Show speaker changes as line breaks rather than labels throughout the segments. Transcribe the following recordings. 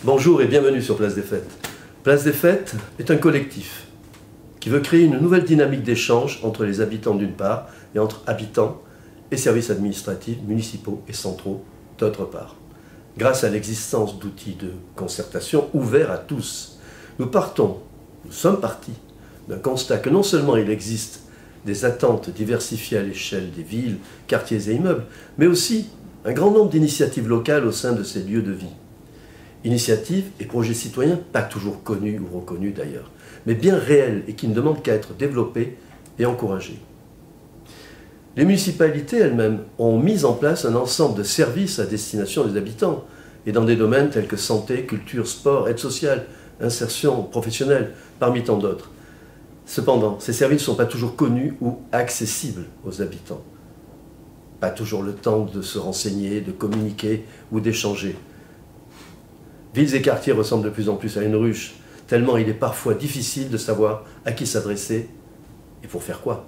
Bonjour et bienvenue sur Place des Fêtes. Place des Fêtes est un collectif qui veut créer une nouvelle dynamique d'échange entre les habitants d'une part et entre habitants et services administratifs, municipaux et centraux d'autre part. Grâce à l'existence d'outils de concertation ouverts à tous, nous sommes partis d'un constat que non seulement il existe des attentes diversifiées à l'échelle des villes, quartiers et immeubles, mais aussi un grand nombre d'initiatives locales au sein de ces lieux de vie. Initiatives et projets citoyens pas toujours connus ou reconnus d'ailleurs, mais bien réels et qui ne demandent qu'à être développés et encouragés. Les municipalités elles-mêmes ont mis en place un ensemble de services à destination des habitants, et dans des domaines tels que santé, culture, sport, aide sociale, insertion professionnelle, parmi tant d'autres. Cependant, ces services ne sont pas toujours connus ou accessibles aux habitants. Pas toujours le temps de se renseigner, de communiquer ou d'échanger. Villes et quartiers ressemblent de plus en plus à une ruche, tellement il est parfois difficile de savoir à qui s'adresser et pour faire quoi.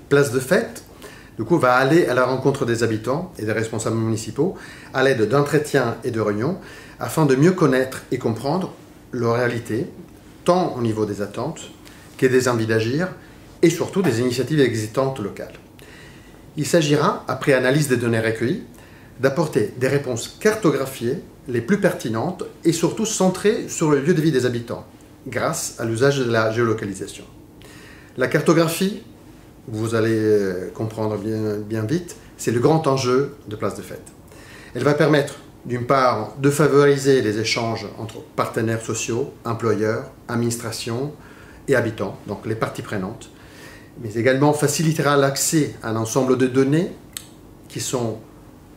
Place de Fête, du coup, va aller à la rencontre des habitants et des responsables municipaux à l'aide d'entretiens et de réunions afin de mieux connaître et comprendre leur réalité, tant au niveau des attentes que des envies d'agir et surtout des initiatives existantes locales. Il s'agira, après analyse des données recueillies, d'apporter des réponses cartographiées les plus pertinentes et surtout centrées sur le lieu de vie des habitants, grâce à l'usage de la géolocalisation. La cartographie, vous allez comprendre bien vite, c'est le grand enjeu de Place de Fête. Elle va permettre, d'une part, de favoriser les échanges entre partenaires sociaux, employeurs, administrations et habitants, donc les parties prenantes, mais également facilitera l'accès à un ensemble de données qui sont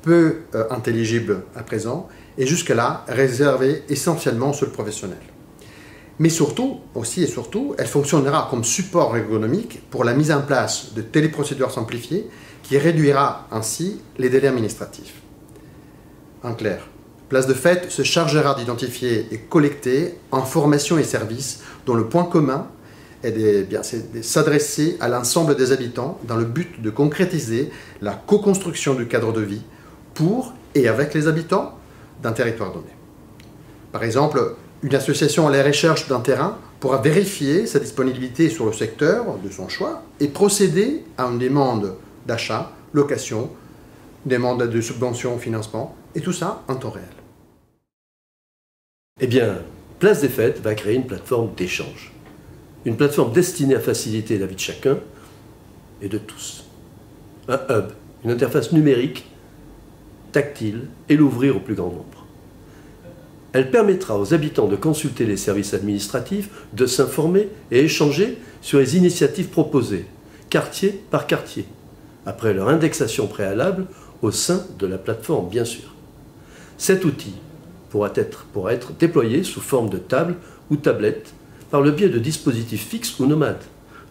peu intelligibles à présent et jusque-là réservées essentiellement aux seuls professionnels. Mais surtout, elle fonctionnera comme support ergonomique pour la mise en place de téléprocédures simplifiées qui réduira ainsi les délais administratifs. En clair, Place de Fête se chargera d'identifier et collecter informations et services dont le point commun est de s'adresser à l'ensemble des habitants dans le but de concrétiser la co-construction du cadre de vie pour et avec les habitants d'un territoire donné. Par exemple, une association à la recherche d'un terrain pourra vérifier sa disponibilité sur le secteur de son choix et procéder à une demande d'achat, location, demande de subvention, financement, et tout ça en temps réel.
Eh bien, Place des Fêtes va créer une plateforme d'échange. Une plateforme destinée à faciliter la vie de chacun et de tous. Un hub, une interface numérique, tactile, et l'ouvrir au plus grand nombre. Elle permettra aux habitants de consulter les services administratifs, de s'informer et échanger sur les initiatives proposées, quartier par quartier, après leur indexation préalable au sein de la plateforme, bien sûr. Cet outil pourra être déployé sous forme de table ou tablette par le biais de dispositifs fixes ou nomades,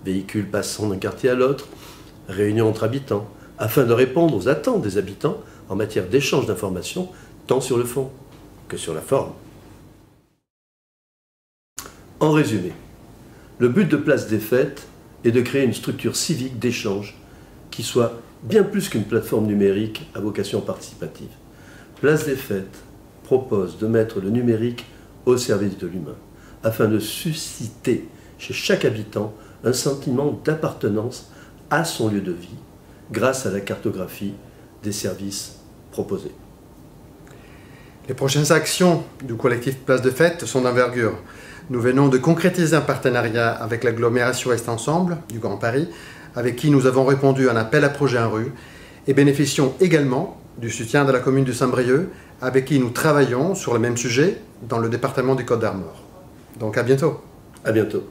véhicules passant d'un quartier à l'autre, réunions entre habitants, afin de répondre aux attentes des habitants en matière d'échange d'informations, tant sur le fond que sur la forme. En résumé, le but de Place des Fêtes est de créer une structure civique d'échange qui soit bien plus qu'une plateforme numérique à vocation participative. Place des Fêtes propose de mettre le numérique au service de l'humain, afin de susciter chez chaque habitant un sentiment d'appartenance à son lieu de vie, grâce à la cartographie des services proposés.
Les prochaines actions du collectif Place de Fête sont d'envergure. Nous venons de concrétiser un partenariat avec l'agglomération Est Ensemble du Grand Paris, avec qui nous avons répondu à un appel à projet en rue, et bénéficions également du soutien de la commune de Saint-Brieuc, avec qui nous travaillons sur le même sujet dans le département du Côte-d'Armor. Donc à bientôt.
À bientôt.